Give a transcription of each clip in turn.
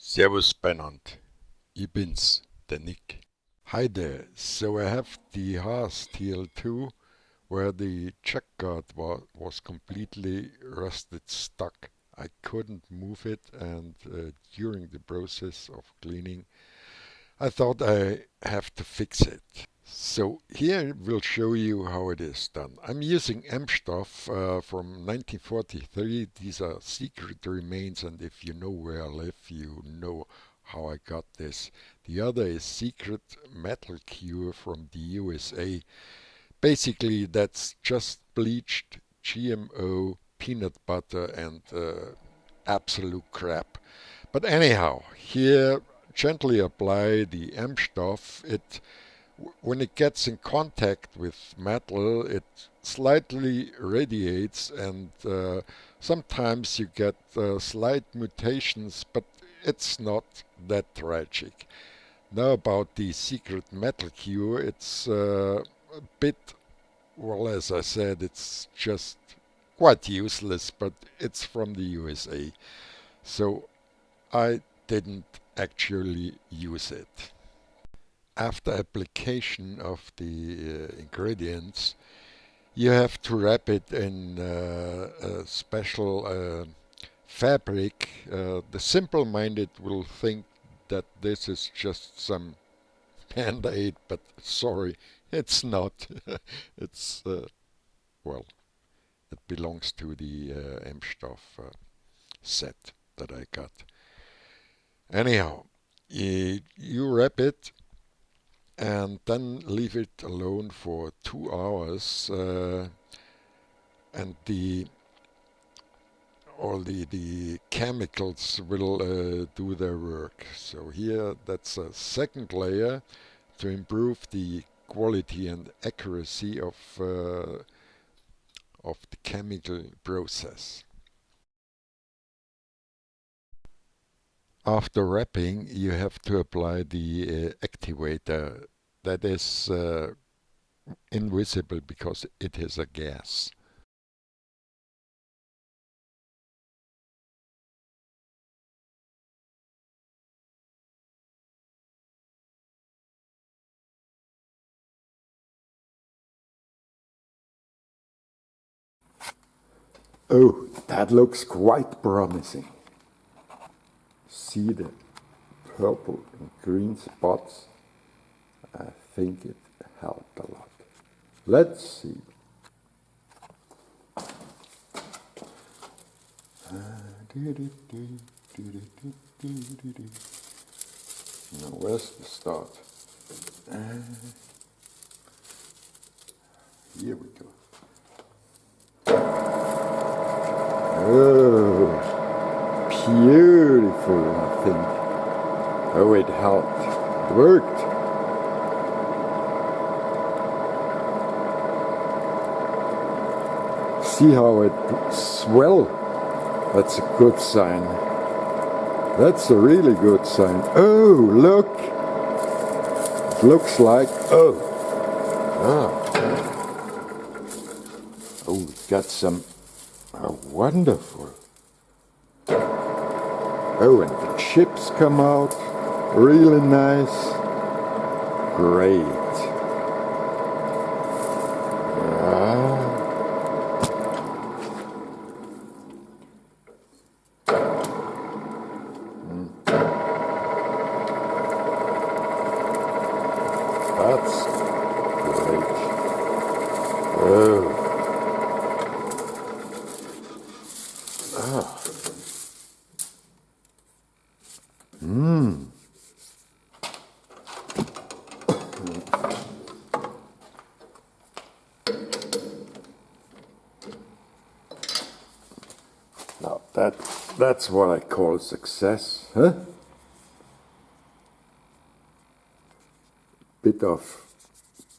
Servus Beinand, ich bin's, der Nick. Hi there, so I have the Haas TL-2 where the check guard was completely rusted stuck. I couldn't move it and during the process of cleaning I thought I have to fix it. So here we'll show you how it is done. I'm using M stuff from 1943. These are secret remains, and if you know where I live, you know how I got this. The other is secret metal cure from the USA. Basically, that's just bleached GMO peanut butter and absolute crap. But anyhow, here gently apply the M stuff. When it gets in contact with metal, it slightly radiates, and sometimes you get slight mutations, but it's not that tragic. Now about the secret metal cure, it's a bit, well, as I said, it's just quite useless, but it's from the USA. So I didn't actually use it. After application of the ingredients, you have to wrap it in a special fabric. The simple-minded will think that this is just some band-aid, but sorry, it's not. it's, well, it belongs to the M-Stoff set that I got. Anyhow, you wrap it and then leave it alone for 2 hours, and all the chemicals will do their work. So here that's a second layer to improve the quality and accuracy of the chemical process. After wrapping, you have to apply the activator. That is invisible because it is a gas. Oh, that looks quite promising. See the purple and green spots? I think it helped a lot. Let's see. Now, where's the start? Here we go. Oh, beautiful, I think. Oh, it helped. It worked. See how it swell? That's a good sign. That's a really good sign. Oh, look! It looks like, oh, we got some, wonderful. Oh, and the chips come out, really nice. Great. That's great. Oh. Now that's what I call success, huh? Bit of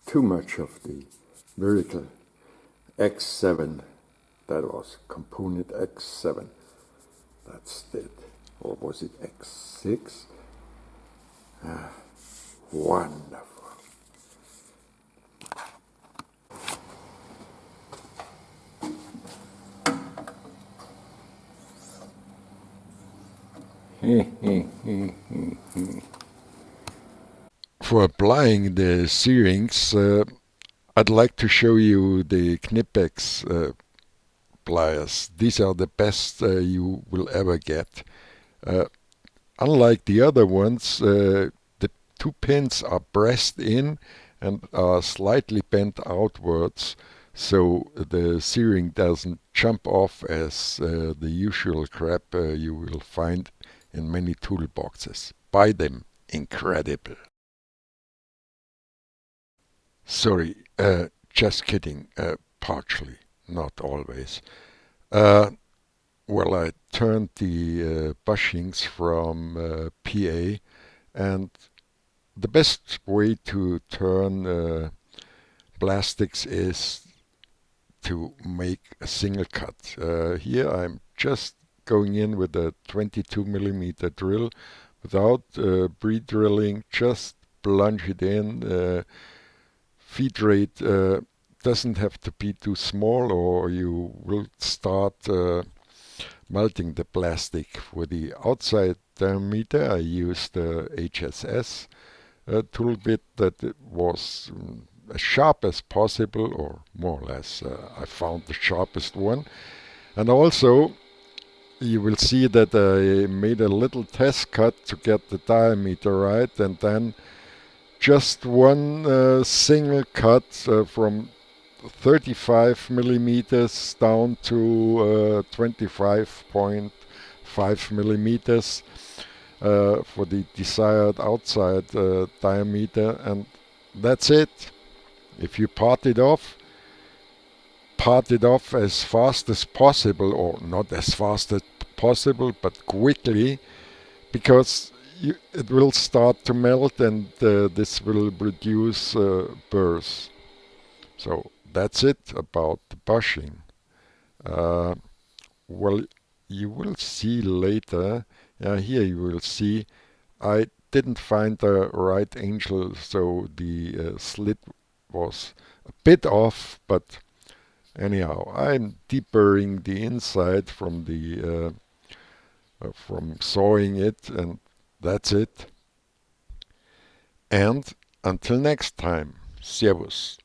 too much of the miracle X7. That was component X7. That's it. Or was it X6? Wonderful. For applying the searings, I'd like to show you the Knipex pliers. These are the best you will ever get. Uh, Unlike the other ones, the two pins are pressed in and are slightly bent outwards, so the searing doesn't jump off as the usual crap you will find in many toolboxes. Buy them. Incredible. Sorry, just kidding. Partially, not always. Uh, well, I turned the bushings from PA, and the best way to turn plastics is to make a single cut. Here I'm just going in with a 22 millimeter drill without pre-drilling, just plunge it in. Feed rate doesn't have to be too small or you will start melting the plastic. For the outside diameter I used HSS tool bit that it was as sharp as possible, or more or less. I found the sharpest one. And also, you will see that I made a little test cut to get the diameter right, and then just one single cut from 35 millimeters down to 25.5 millimeters for the desired outside diameter, and that's it. If you part it off as fast as possible, or not as fast as possible, but quickly, because it will start to melt and this will produce burrs. So that's it about the bushing. Uh, well, you will see later, here you will see, I didn't find the right angle, so the slit was a bit off, but anyhow, I'm deburring the inside from the from sawing it, and that's it. And until next time, Servus.